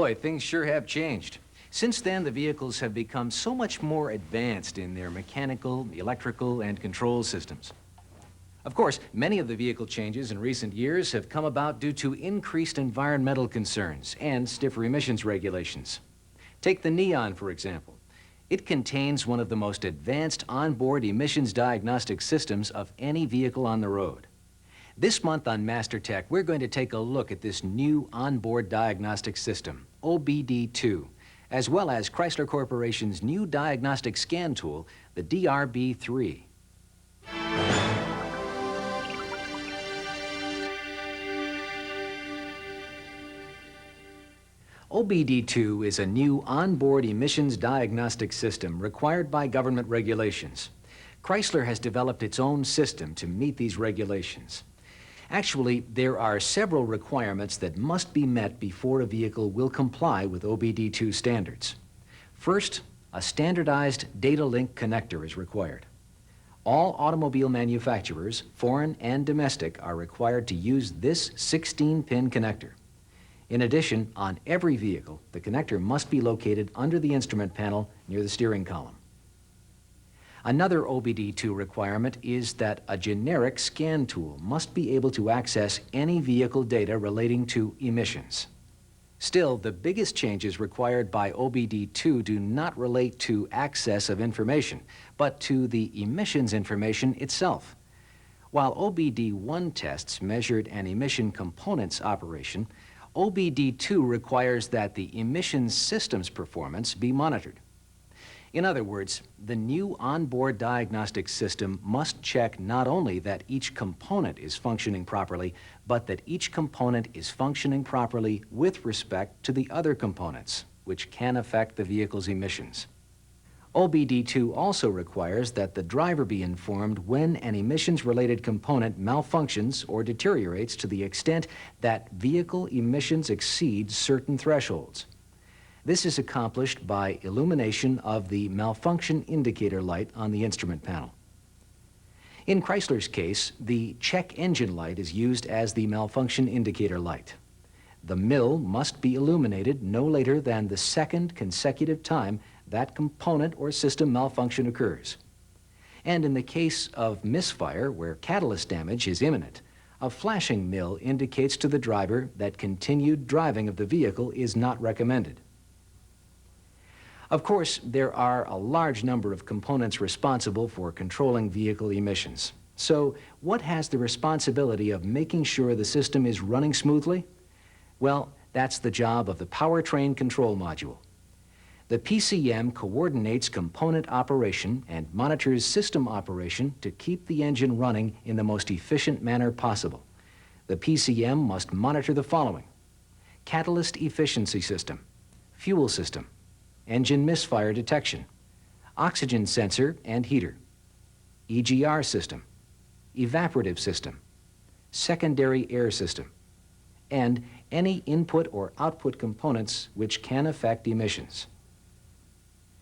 boy, things sure have changed. Since then, the vehicles have become so much more advanced in their mechanical, electrical, and control systems. Of course, many of the vehicle changes in recent years have come about due to increased environmental concerns and stiffer emissions regulations. Take the Neon, for example. It contains one of the most advanced onboard emissions diagnostic systems of any vehicle on the road. This month on MasterTech, we're going to take a look at this new onboard diagnostic system, OBD2, as well as Chrysler Corporation's new diagnostic scan tool, the DRB3. OBD2 is a new onboard emissions diagnostic system required by government regulations. Chrysler has developed its own system to meet these regulations. Actually, there are several requirements that must be met before a vehicle will comply with OBD2 standards. First, a standardized data link connector is required. All automobile manufacturers, foreign and domestic, are required to use this 16-pin connector. In addition, on every vehicle, the connector must be located under the instrument panel near the steering column. Another OBD2 requirement is that a generic scan tool must be able to access any vehicle data relating to emissions. Still, the biggest changes required by OBD2 do not relate to access of information, but to the emissions information itself. While OBD1 tests measured an emission component's operation, OBD2 requires that the emissions system's performance be monitored. In other words, the new onboard diagnostic system must check not only that each component is functioning properly, but that each component is functioning properly with respect to the other components, which can affect the vehicle's emissions. OBD2 also requires that the driver be informed when an emissions-related component malfunctions or deteriorates to the extent that vehicle emissions exceed certain thresholds. This is accomplished by illumination of the malfunction indicator light on the instrument panel. In Chrysler's case, the check engine light is used as the malfunction indicator light. The mill must be illuminated no later than the second consecutive time that component or system malfunction occurs. And in the case of misfire, where catalyst damage is imminent, a flashing mill indicates to the driver that continued driving of the vehicle is not recommended. Of course, there are a large number of components responsible for controlling vehicle emissions. So, what has the responsibility of making sure the system is running smoothly? Well, that's the job of the powertrain control module. The PCM coordinates component operation and monitors system operation to keep the engine running in the most efficient manner possible. The PCM must monitor the following: catalyst efficiency system, fuel system, engine misfire detection, oxygen sensor and heater, EGR system, evaporative system, secondary air system, and any input or output components which can affect emissions.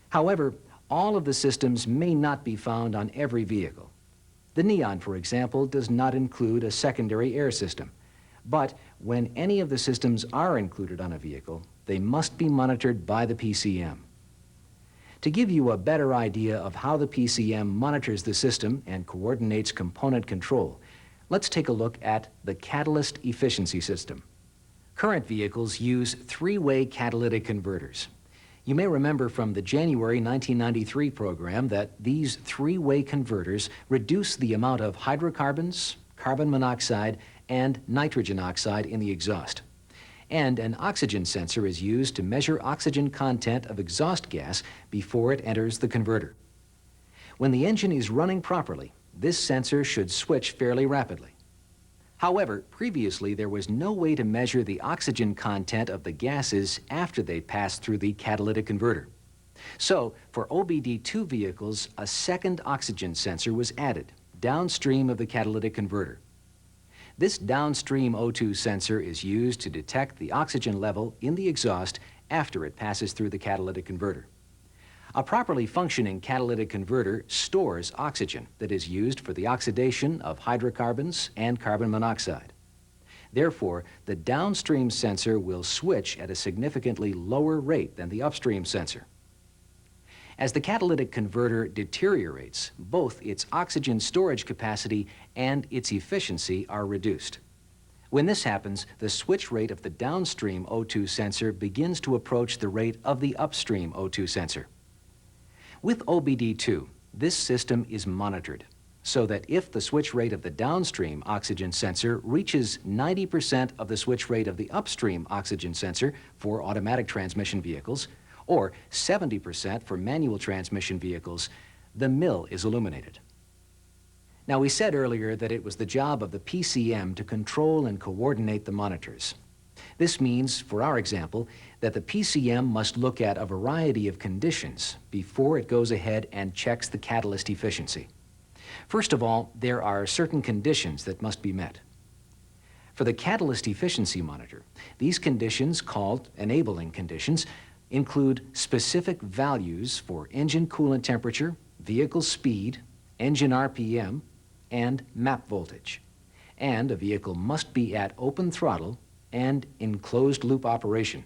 However, all of the systems may not be found on every vehicle. The Neon, for example, does not include a secondary air system, but when any of the systems are included on a vehicle, they must be monitored by the PCM. To give you a better idea of how the PCM monitors the system and coordinates component control, let's take a look at the catalyst efficiency system. Current vehicles use three-way catalytic converters. You may remember from the January 1993 program that these three-way converters reduce the amount of hydrocarbons, carbon monoxide, and nitrogen oxide in the exhaust. And an oxygen sensor is used to measure oxygen content of exhaust gas before it enters the converter. When the engine is running properly, this sensor should switch fairly rapidly. However, previously there was no way to measure the oxygen content of the gases after they passed through the catalytic converter. So, for OBD2 vehicles, a second oxygen sensor was added downstream of the catalytic converter. This downstream O2 sensor is used to detect the oxygen level in the exhaust after it passes through the catalytic converter. A properly functioning catalytic converter stores oxygen that is used for the oxidation of hydrocarbons and carbon monoxide. Therefore, the downstream sensor will switch at a significantly lower rate than the upstream sensor. As the catalytic converter deteriorates, both its oxygen storage capacity and its efficiency are reduced. When this happens, the switch rate of the downstream O2 sensor begins to approach the rate of the upstream O2 sensor. With OBD2, this system is monitored, so that if the switch rate of the downstream oxygen sensor reaches 90% of the switch rate of the upstream oxygen sensor for automatic transmission vehicles, or 70% for manual transmission vehicles, the mill is illuminated. Now, we said earlier that it was the job of the PCM to control and coordinate the monitors. This means, for our example, that the PCM must look at a variety of conditions before it goes ahead and checks the catalyst efficiency. First of all, there are certain conditions that must be met. For the catalyst efficiency monitor, these conditions, called enabling conditions, include specific values for engine coolant temperature, vehicle speed, engine RPM, and map voltage. And a vehicle must be at open throttle and in closed loop operation.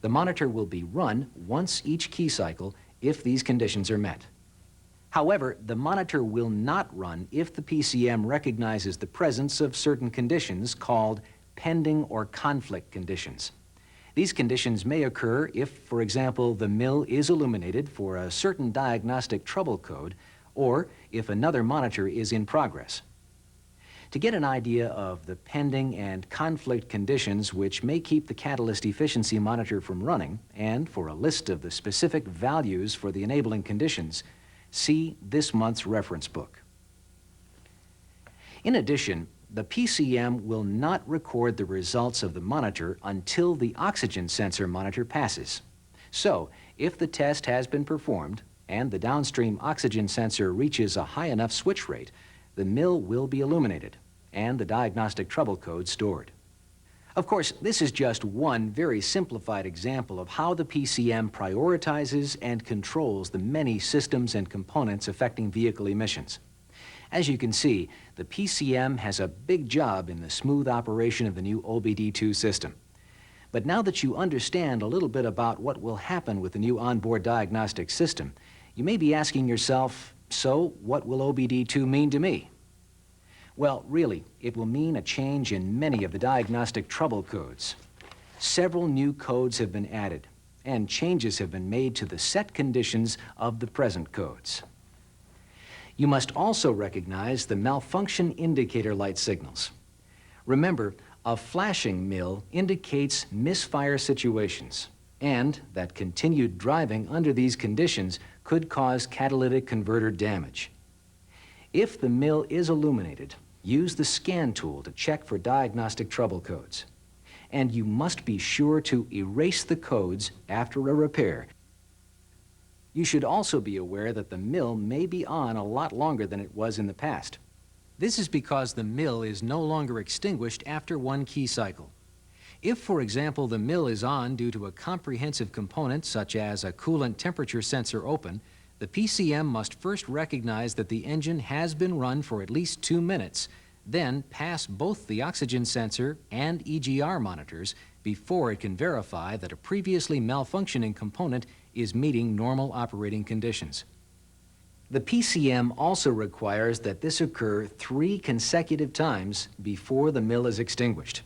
The monitor will be run once each key cycle if these conditions are met. However, the monitor will not run if the PCM recognizes the presence of certain conditions called pending or conflict conditions. These conditions may occur if, for example, the mill is illuminated for a certain diagnostic trouble code, or if another monitor is in progress. To get an idea of the pending and conflict conditions which may keep the catalyst efficiency monitor from running, and for a list of the specific values for the enabling conditions, see this month's reference book. In addition, the PCM will not record the results of the monitor until the oxygen sensor monitor passes. So, if the test has been performed and the downstream oxygen sensor reaches a high enough switch rate, the mill will be illuminated and the diagnostic trouble code stored. Of course, this is just one very simplified example of how the PCM prioritizes and controls the many systems and components affecting vehicle emissions. As you can see, the PCM has a big job in the smooth operation of the new OBD2 system. But now that you understand a little bit about what will happen with the new onboard diagnostic system, you may be asking yourself, so what will OBD2 mean to me? Well, really, it will mean a change in many of the diagnostic trouble codes. Several new codes have been added, and changes have been made to the set conditions of the present codes. You must also recognize the malfunction indicator light signals. Remember, a flashing mill indicates misfire situations, and that continued driving under these conditions could cause catalytic converter damage. If the mill is illuminated, use the scan tool to check for diagnostic trouble codes. And you must be sure to erase the codes after a repair. You should also be aware that the mill may be on a lot longer than it was in the past. This is because the mill is no longer extinguished after one key cycle. If, for example, the mill is on due to a comprehensive component such as a coolant temperature sensor open, the PCM must first recognize that the engine has been run for at least 2 minutes, then pass both the oxygen sensor and EGR monitors before it can verify that a previously malfunctioning component is meeting normal operating conditions. The PCM also requires that this occur 3 consecutive times before the mill is extinguished.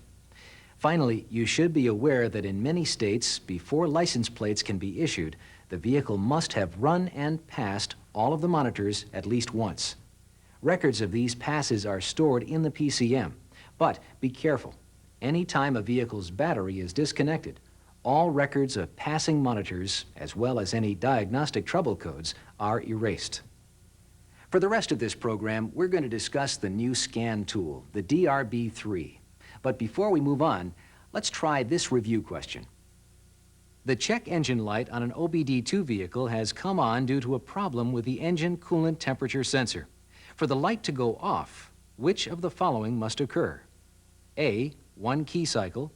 Finally, you should be aware that in many states, before license plates can be issued, the vehicle must have run and passed all of the monitors at least once. Records of these passes are stored in the PCM, but be careful. Any time a vehicle's battery is disconnected, all records of passing monitors, as well as any diagnostic trouble codes, are erased. For the rest of this program, we're going to discuss the new scan tool, the DRB3. But before we move on, let's try this review question. The check engine light on an OBD2 vehicle has come on due to a problem with the engine coolant temperature sensor. For the light to go off, which of the following must occur? A, 1 key cycle.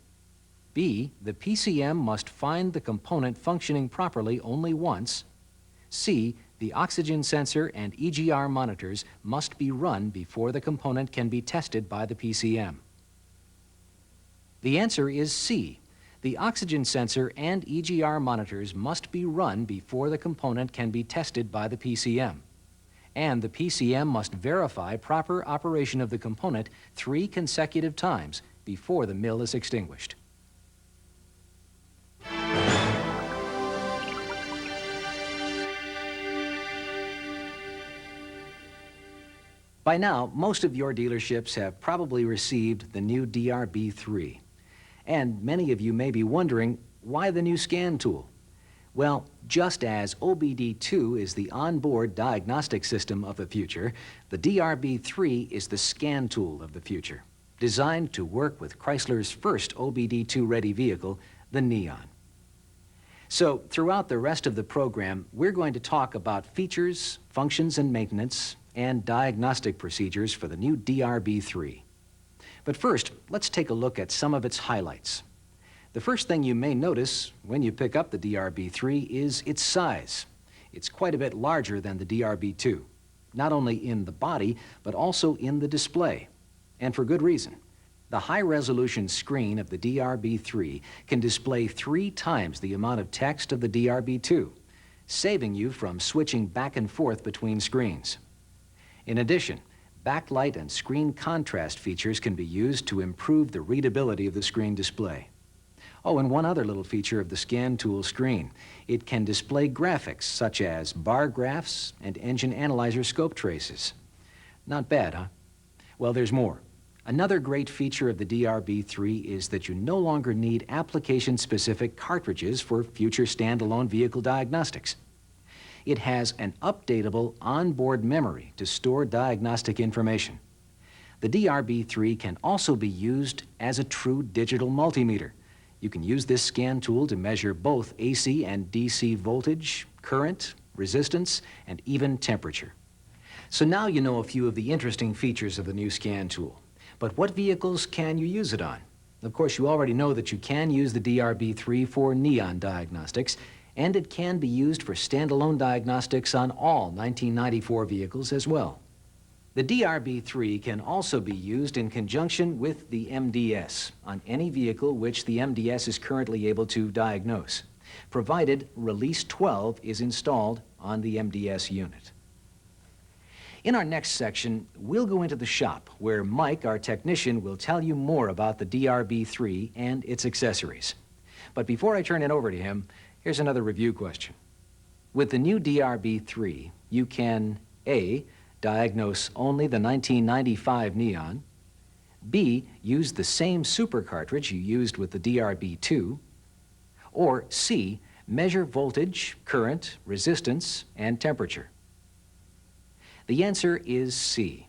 B, the PCM must find the component functioning properly only once. C, the oxygen sensor and EGR monitors must be run before the component can be tested by the PCM. The answer is C. The oxygen sensor and EGR monitors must be run before the component can be tested by the PCM. And the PCM must verify proper operation of the component 3 consecutive times before the mill is extinguished. By now, most of your dealerships have probably received the new DRB3. And many of you may be wondering, why the new scan tool? Well, just as OBD2 is the onboard diagnostic system of the future, the DRB3 is the scan tool of the future, designed to work with Chrysler's first OBD2-ready vehicle, the Neon. So, throughout the rest of the program, we're going to talk about features, functions and maintenance, and diagnostic procedures for the new DRB3. But first, let's take a look at some of its highlights. The first thing you may notice when you pick up the DRB3 is its size. It's quite a bit larger than the DRB2, not only in the body, but also in the display, and for good reason. The high-resolution screen of the DRB3 can display 3 times the amount of text of the DRB2, saving you from switching back and forth between screens. In addition, backlight and screen contrast features can be used to improve the readability of the screen display. Oh, and one other little feature of the scan tool screen. It can display graphics such as bar graphs and engine analyzer scope traces. Not bad, huh? Well, there's more. Another great feature of the DRB3 is that you no longer need application-specific cartridges for future standalone vehicle diagnostics. It has an updatable onboard memory to store diagnostic information. The DRB3 can also be used as a true digital multimeter. You can use this scan tool to measure both AC and DC voltage, current, resistance, and even temperature. So now you know a few of the interesting features of the new scan tool. But what vehicles can you use it on? Of course, you already know that you can use the DRB3 for Neon diagnostics, and it can be used for standalone diagnostics on all 1994 vehicles as well. The DRB3 can also be used in conjunction with the MDS on any vehicle which the MDS is currently able to diagnose, provided Release 12 is installed on the MDS unit. In our next section, we'll go into the shop where Mike, our technician, will tell you more about the DRB3 and its accessories. But before I turn it over to him, here's another review question. With the new DRB3, you can A, diagnose only the 1995 Neon, B, use the same super cartridge you used with the DRB2, or C, measure voltage, current, resistance, and temperature. The answer is C.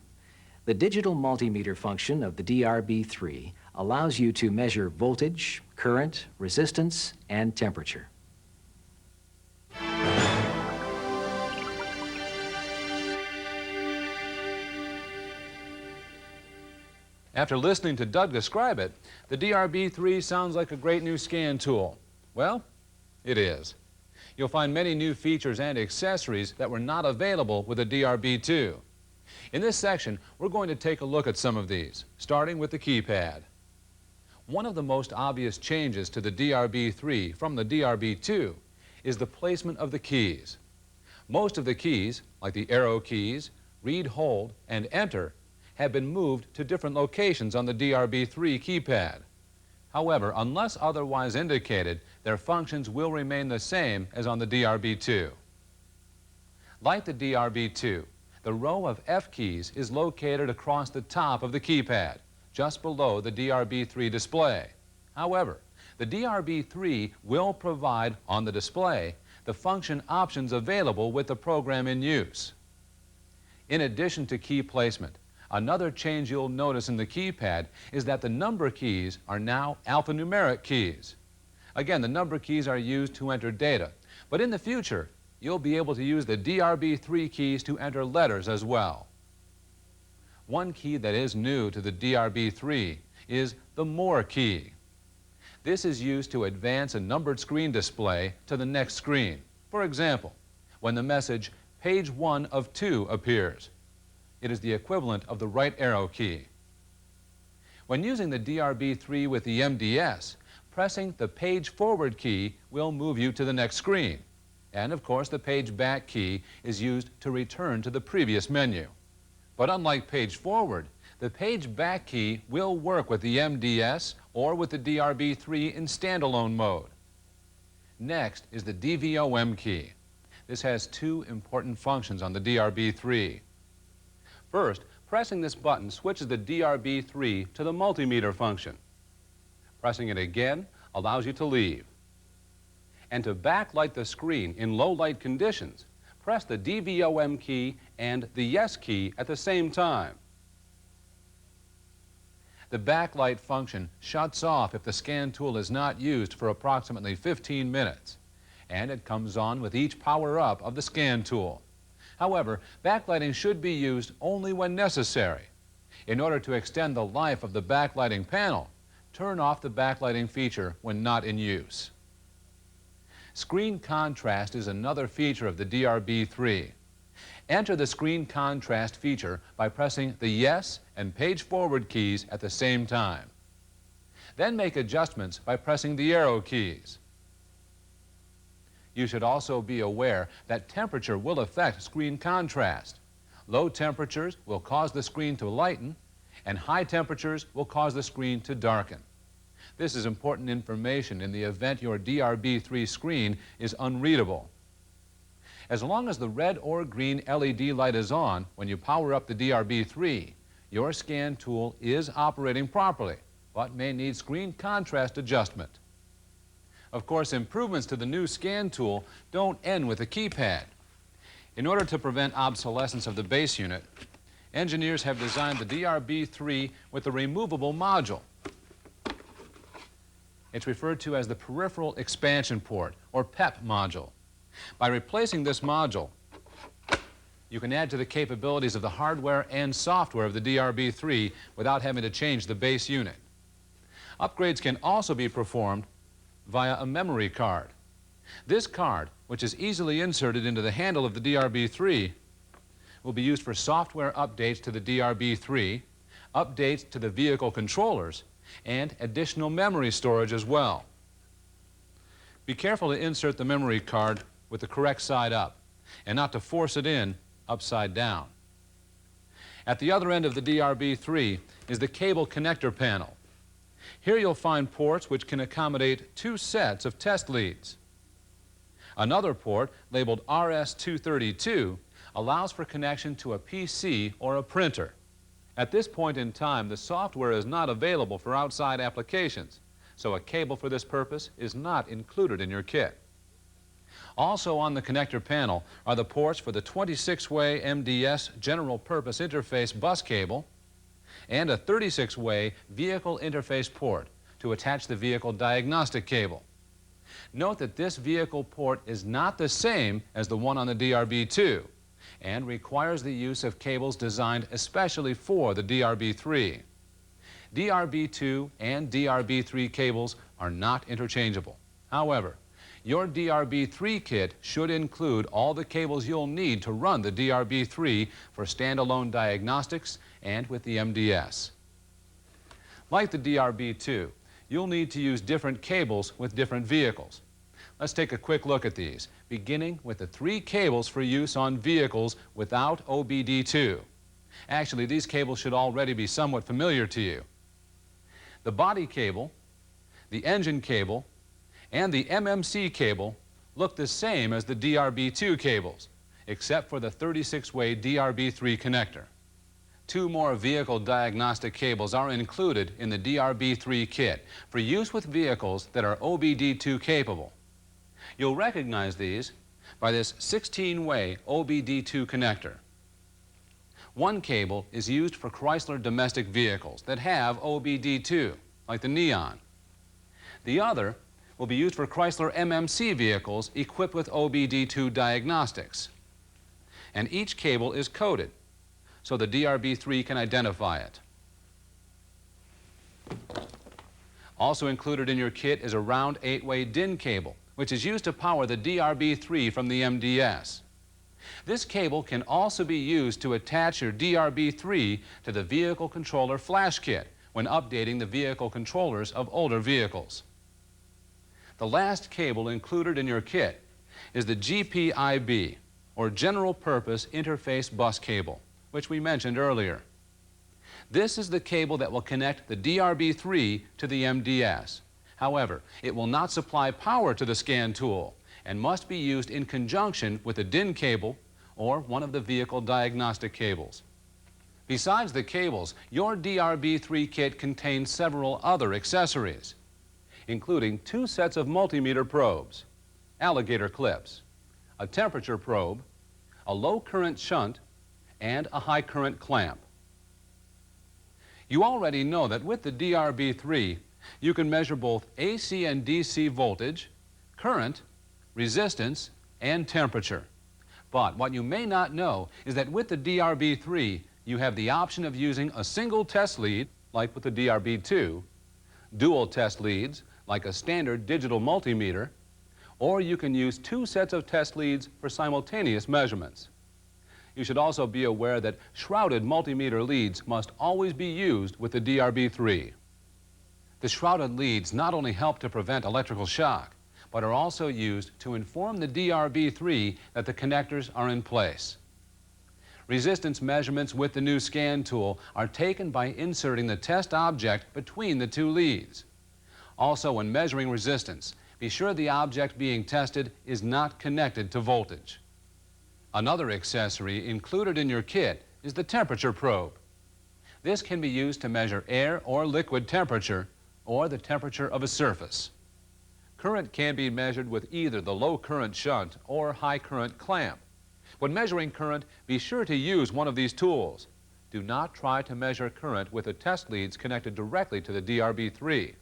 The digital multimeter function of the DRB3 allows you to measure voltage, current, resistance, and temperature. After listening to Doug describe it, the DRB3 sounds like a great new scan tool. Well, it is. You'll find many new features and accessories that were not available with the DRB2. In this section, we're going to take a look at some of these, starting with the keypad. One of the most obvious changes to the DRB3 from the DRB2 is the placement of the keys. Most of the keys, like the arrow keys, read, hold, and enter, have been moved to different locations on the DRB3 keypad. However, unless otherwise indicated, their functions will remain the same as on the DRB2. Like the DRB2, the row of F keys is located across the top of the keypad, just below the DRB3 display. However, the DRB3 will provide on the display the function options available with the program in use. In addition to key placement, another change you'll notice in the keypad is that the number keys are now alphanumeric keys. Again, the number keys are used to enter data, but in the future, you'll be able to use the DRB3 keys to enter letters as well. One key that is new to the DRB3 is the More key. This is used to advance a numbered screen display to the next screen. For example, when the message Page 1 of 2 appears, it is the equivalent of the right arrow key. When using the DRB3 with the MDS, pressing the page forward key will move you to the next screen. And of course, the page back key is used to return to the previous menu. But unlike page forward, the page back key will work with the MDS or with the DRB3 in standalone mode. Next is the DVOM key. This has two important functions on the DRB3. First, pressing this button switches the DRB3 to the multimeter function. Pressing it again allows you to leave. And to backlight the screen in low light conditions, press the DVOM key and the Yes key at the same time. The backlight function shuts off if the scan tool is not used for approximately 15 minutes, and it comes on with each power-up of the scan tool. However, backlighting should be used only when necessary. In order to extend the life of the backlighting panel, turn off the backlighting feature when not in use. Screen contrast is another feature of the DRB3. Enter the screen contrast feature by pressing the Yes and page forward keys at the same time. Then make adjustments by pressing the arrow keys. You should also be aware that temperature will affect screen contrast. Low temperatures will cause the screen to lighten, and high temperatures will cause the screen to darken. This is important information in the event your DRB3 screen is unreadable. As long as the red or green LED light is on when you power up the DRB3, your scan tool is operating properly, but may need screen contrast adjustment. Of course, improvements to the new scan tool don't end with the keypad. In order to prevent obsolescence of the base unit, engineers have designed the DRB3 with a removable module. It's referred to as the Peripheral Expansion Port, or PEP module. By replacing this module, you can add to the capabilities of the hardware and software of the DRB3 without having to change the base unit. Upgrades can also be performed via a memory card. This card, which is easily inserted into the handle of the DRB3, will be used for software updates to the DRB3, updates to the vehicle controllers, and additional memory storage as well. Be careful to insert the memory card with the correct side up, and not to force it in upside down. At the other end of the DRB3 is the cable connector panel. Here you'll find ports which can accommodate two sets of test leads. Another port, labeled RS-232, allows for connection to a PC or a printer. At this point in time, the software is not available for outside applications, so a cable for this purpose is not included in your kit. Also on the connector panel are the ports for the 26-way MDS general purpose interface bus cable and a 36-way vehicle interface port to attach the vehicle diagnostic cable. Note that this vehicle port is not the same as the one on the DRB2 and requires the use of cables designed especially for the DRB3. DRB2 and DRB3 cables are not interchangeable. However, your DRB3 kit should include all the cables you'll need to run the DRB3 for standalone diagnostics and with the MDS. Like the DRB2, you'll need to use different cables with different vehicles. Let's take a quick look at these, beginning with the 3 cables for use on vehicles without OBD2. Actually, these cables should already be somewhat familiar to you. The body cable, the engine cable, and the MMC cable look the same as the DRB2 cables, except for the 36-way DRB3 connector. 2 more vehicle diagnostic cables are included in the DRB3 kit for use with vehicles that are OBD2 capable. You'll recognize these by this 16-way OBD2 connector. One cable is used for Chrysler domestic vehicles that have OBD2, like the Neon. The other will be used for Chrysler MMC vehicles equipped with OBD2 diagnostics. And each cable is coded, so the DRB3 can identify it. Also included in your kit is a round 8-way DIN cable, which is used to power the DRB3 from the MDS. This cable can also be used to attach your DRB3 to the vehicle controller flash kit, when updating the vehicle controllers of older vehicles. The last cable included in your kit is the GPIB, or General Purpose Interface Bus Cable, which we mentioned earlier. This is the cable that will connect the DRB3 to the MDS. However, it will not supply power to the scan tool and must be used in conjunction with a DIN cable or one of the vehicle diagnostic cables. Besides the cables, your DRB3 kit contains several other accessories, including 2 sets of multimeter probes, alligator clips, a temperature probe, a low current shunt, and a high current clamp. You already know that with the DRB3, you can measure both AC and DC voltage, current, resistance, and temperature. But what you may not know is that with the DRB3, you have the option of using a single test lead, like with the DRB2, dual test leads, like a standard digital multimeter, or you can use 2 sets of test leads for simultaneous measurements. You should also be aware that shrouded multimeter leads must always be used with the DRB3. The shrouded leads not only help to prevent electrical shock, but are also used to inform the DRB3 that the connectors are in place. Resistance measurements with the new scan tool are taken by inserting the test object between the 2 leads. Also, when measuring resistance, be sure the object being tested is not connected to voltage. Another accessory included in your kit is the temperature probe. This can be used to measure air or liquid temperature or the temperature of a surface. Current can be measured with either the low current shunt or high current clamp. When measuring current, be sure to use one of these tools. Do not try to measure current with the test leads connected directly to the DRB3.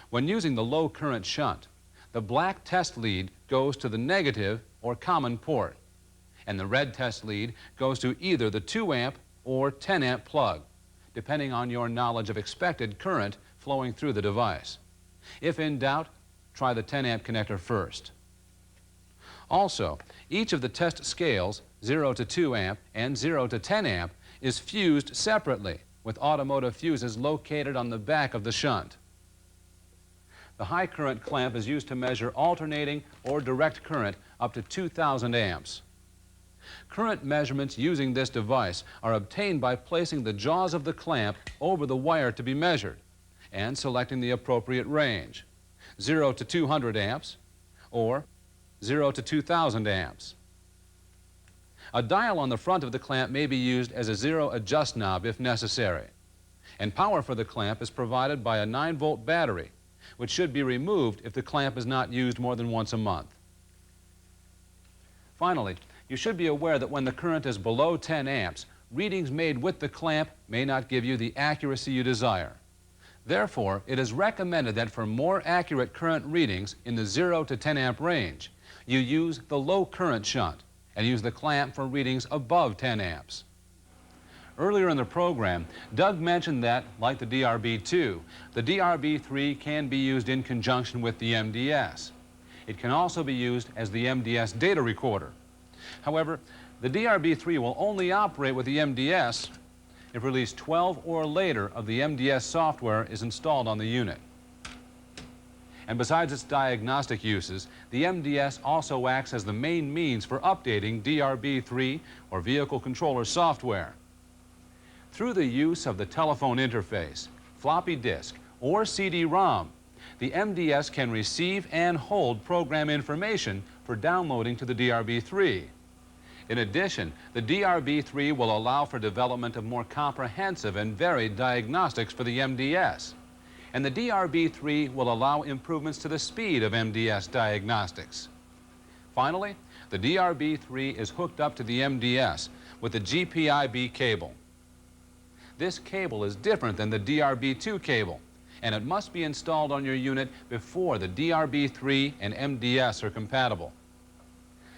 When using the low current shunt, the black test lead goes to the negative or common port, and the red test lead goes to either the 2 amp or 10 amp plug, depending on your knowledge of expected current flowing through the device. If in doubt, try the 10 amp connector first. Also, each of the test scales, 0 to 2 amp and 0 to 10 amp, is fused separately with automotive fuses located on the back of the shunt. The high current clamp is used to measure alternating or direct current up to 2,000 amps. Current measurements using this device are obtained by placing the jaws of the clamp over the wire to be measured and selecting the appropriate range, 0 to 200 amps or 0 to 2,000 amps. A dial on the front of the clamp may be used as a 0 adjust knob if necessary. And power for the clamp is provided by a 9-volt battery, which should be removed if the clamp is not used more than once a month. Finally, you should be aware that when the current is below 10 amps, readings made with the clamp may not give you the accuracy you desire. Therefore, it is recommended that for more accurate current readings in the 0 to 10 amp range, you use the low current shunt and use the clamp for readings above 10 amps. Earlier in the program, Doug mentioned that, like the DRB2, the DRB3 can be used in conjunction with the MDS. It can also be used as the MDS data recorder. However, the DRB3 will only operate with the MDS if release 12 or later of the MDS software is installed on the unit. And besides its diagnostic uses, the MDS also acts as the main means for updating DRB3 or vehicle controller software. Through the use of the telephone interface, floppy disk, or CD-ROM, the MDS can receive and hold program information for downloading to the DRB3. In addition, the DRB3 will allow for development of more comprehensive and varied diagnostics for the MDS. And the DRB3 will allow improvements to the speed of MDS diagnostics. Finally, the DRB3 is hooked up to the MDS with the GPIB cable. This cable is different than the DRB2 cable, and it must be installed on your unit before the DRB3 and MDS are compatible.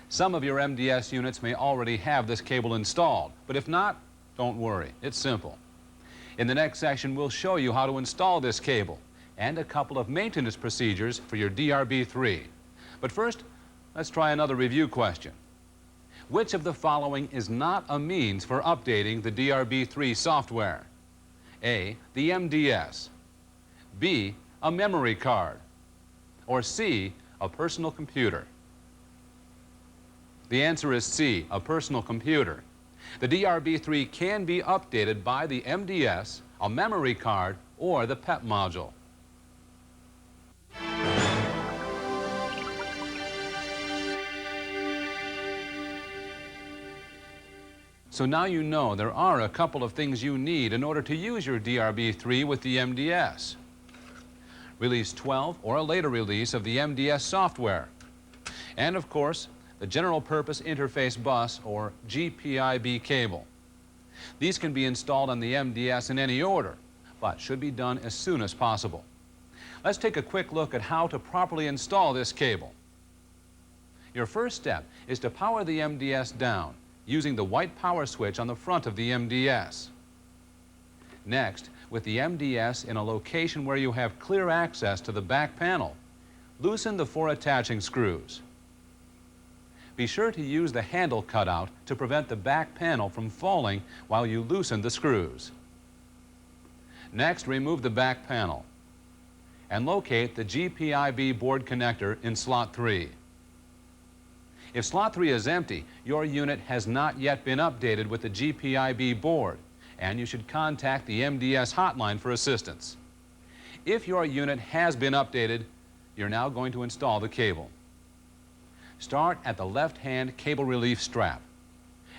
Some of your MDS units may already have this cable installed, but if not, don't worry, it's simple. In the next section, we'll show you how to install this cable and a couple of maintenance procedures for your DRB3. But first, let's try another review question. Which of the following is not a means for updating the DRB3 software? A, the MDS, B, a memory card, or C, a personal computer? The answer is C, a personal computer. The DRB3 can be updated by the MDS, a memory card, or the PEP module. So now you know there are a couple of things you need in order to use your DRB3 with the MDS. Release 12 or a later release of the MDS software. And of course, the General Purpose Interface Bus, or GPIB cable. These can be installed on the MDS in any order, but should be done as soon as possible. Let's take a quick look at how to properly install this cable. Your first step is to power the MDS down using the white power switch on the front of the MDS. Next, with the MDS in a location where you have clear access to the back panel, loosen the 4 attaching screws. Be sure to use the handle cutout to prevent the back panel from falling while you loosen the screws. Next, remove the back panel and locate the GPIB board connector in slot 3. If slot 3 is empty, your unit has not yet been updated with the GPIB board, and you should contact the MDS hotline for assistance. If your unit has been updated, you're now going to install the cable. Start at the left-hand cable relief strap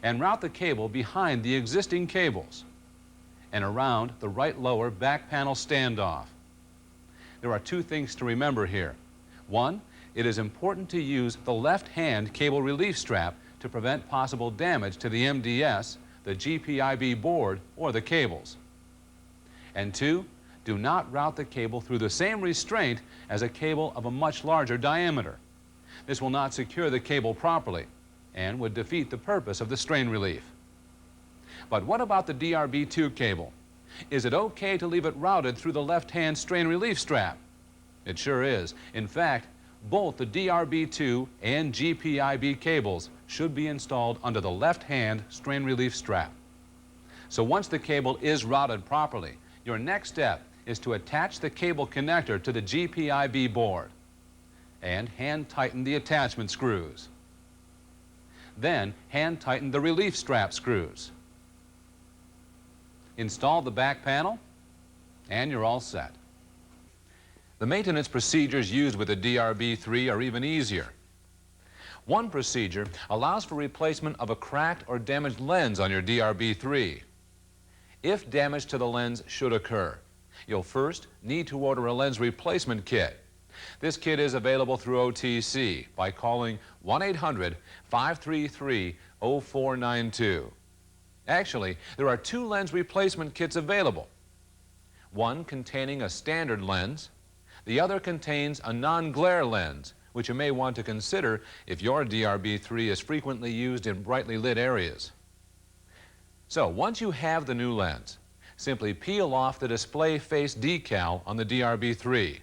and route the cable behind the existing cables and around the right lower back panel standoff. There are 2 things to remember here. 1, it is important to use the left-hand cable relief strap to prevent possible damage to the MDS, the GPIB board, or the cables. And 2, do not route the cable through the same restraint as a cable of a much larger diameter. This will not secure the cable properly and would defeat the purpose of the strain relief. But what about the DRB2 cable? Is it okay to leave it routed through the left-hand strain relief strap? It sure is. In fact, both the DRB2 and GPIB cables should be installed under the left-hand strain relief strap. So once the cable is routed properly, your next step is to attach the cable connector to the GPIB board and hand tighten the attachment screws. Then hand tighten the relief strap screws. Install the back panel and you're all set. The maintenance procedures used with the DRB3 are even easier. One procedure allows for replacement of a cracked or damaged lens on your DRB3. If damage to the lens should occur, you'll first need to order a lens replacement kit. This kit is available through OTC by calling 1-800-533-0492. Actually, there are 2 lens replacement kits available. One containing a standard lens, the other contains a non-glare lens, which you may want to consider if your DRB3 is frequently used in brightly lit areas. So once you have the new lens, simply peel off the display face decal on the DRB3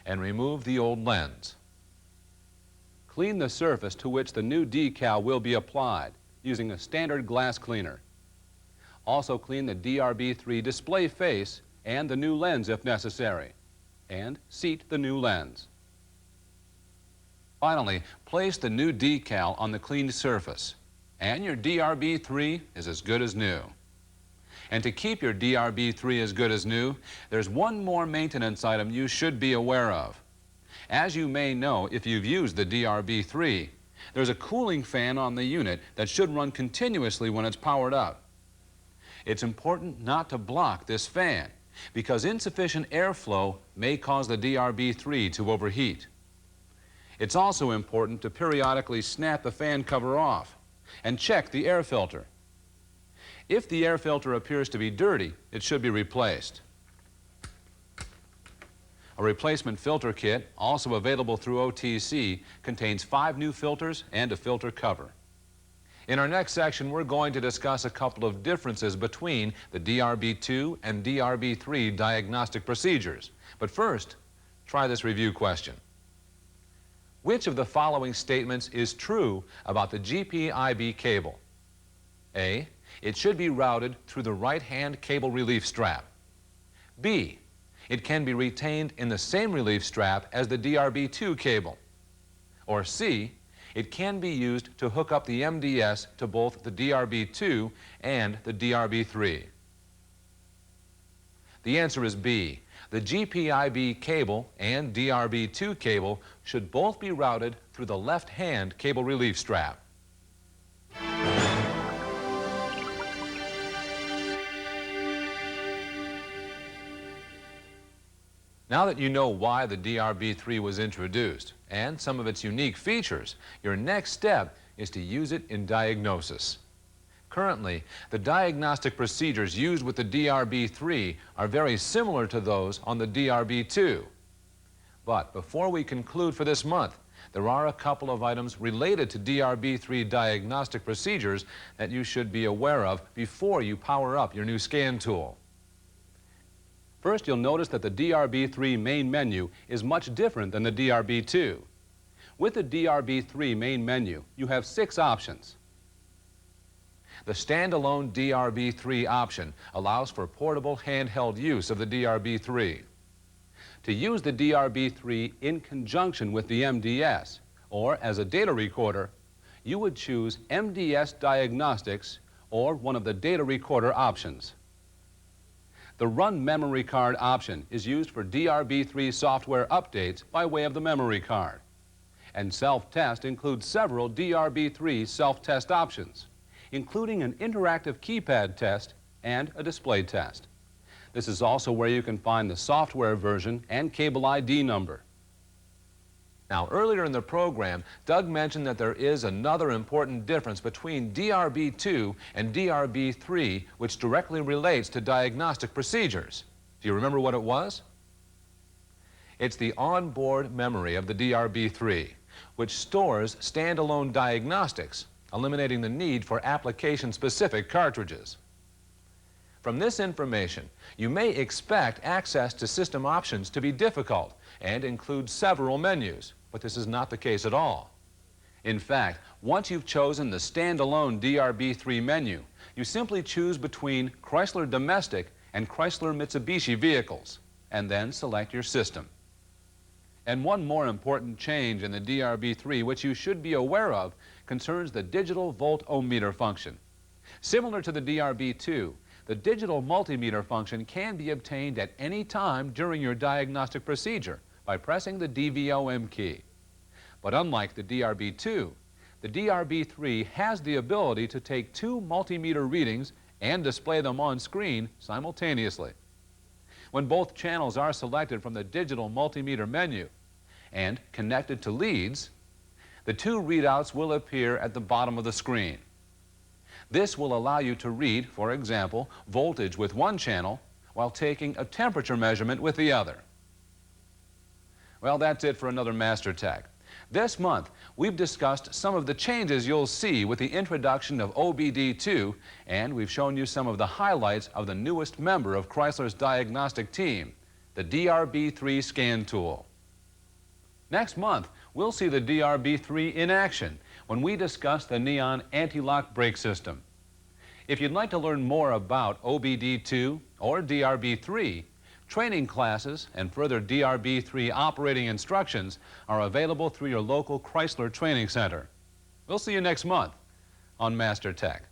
and remove the old lens. Clean the surface to which the new decal will be applied using a standard glass cleaner. Also clean the DRB3 display face and the new lens if necessary, and seat the new lens. Finally, place the new decal on the cleaned surface, and your DRB3 is as good as new. And to keep your DRB3 as good as new, there's one more maintenance item you should be aware of. As you may know if you've used the DRB3, there's a cooling fan on the unit that should run continuously when it's powered up. It's important not to block this fan because insufficient airflow may cause the DRB3 to overheat. It's also important to periodically snap the fan cover off and check the air filter. If the air filter appears to be dirty, it should be replaced. A replacement filter kit, also available through OTC, contains 5 new filters and a filter cover. In our next section, we're going to discuss a couple of differences between the DRB2 and DRB3 diagnostic procedures. But first, try this review question. Which of the following statements is true about the GPIB cable? A, it should be routed through the right-hand cable relief strap. B, it can be retained in the same relief strap as the DRB2 cable. Or C, it can be used to hook up the MDS to both the DRB2 and the DRB3. The answer is B. The GPIB cable and DRB2 cable should both be routed through the left-hand cable relief strap. Now that you know why the DRB3 was introduced and some of its unique features, your next step is to use it in diagnosis. Currently, the diagnostic procedures used with the DRB3 are very similar to those on the DRB2. But before we conclude for this month, there are a couple of items related to DRB3 diagnostic procedures that you should be aware of before you power up your new scan tool. First, you'll notice that the DRB3 main menu is much different than the DRB2. With the DRB3 main menu, you have 6 options. The standalone DRB3 option allows for portable handheld use of the DRB3. To use the DRB3 in conjunction with the MDS, or as a data recorder, you would choose MDS Diagnostics or one of the data recorder options. The Run Memory Card option is used for DRB3 software updates by way of the memory card. And Self-Test includes several DRB3 self-test options, including an interactive keypad test and a display test. This is also where you can find the software version and cable ID number. Now, earlier in the program, Doug mentioned that there is another important difference between DRB2 and DRB3, which directly relates to diagnostic procedures. Do you remember what it was? It's the onboard memory of the DRB3, which stores standalone diagnostics, eliminating the need for application-specific cartridges. From this information, you may expect access to system options to be difficult and include several menus, but this is not the case at all. In fact, once you've chosen the standalone DRB3 menu, you simply choose between Chrysler domestic and Chrysler Mitsubishi vehicles, and then select your system. And one more important change in the DRB3, which you should be aware of, concerns the digital volt-o-meter function. Similar to the DRB2, the digital multimeter function can be obtained at any time during your diagnostic procedure by pressing the DVOM key. But unlike the DRB2, the DRB3 has the ability to take 2 multimeter readings and display them on screen simultaneously. When both channels are selected from the digital multimeter menu and connected to leads, the 2 readouts will appear at the bottom of the screen. This will allow you to read, for example, voltage with one channel while taking a temperature measurement with the other. Well, that's it for another Master Tech. This month, we've discussed some of the changes you'll see with the introduction of OBD2, and we've shown you some of the highlights of the newest member of Chrysler's diagnostic team, the DRB3 scan tool. Next month, we'll see the DRB3 in action when we discuss the Neon anti-lock brake system. If you'd like to learn more about OBD2 or DRB3, training classes and further DRB3 operating instructions are available through your local Chrysler Training Center. We'll see you next month on Master Tech.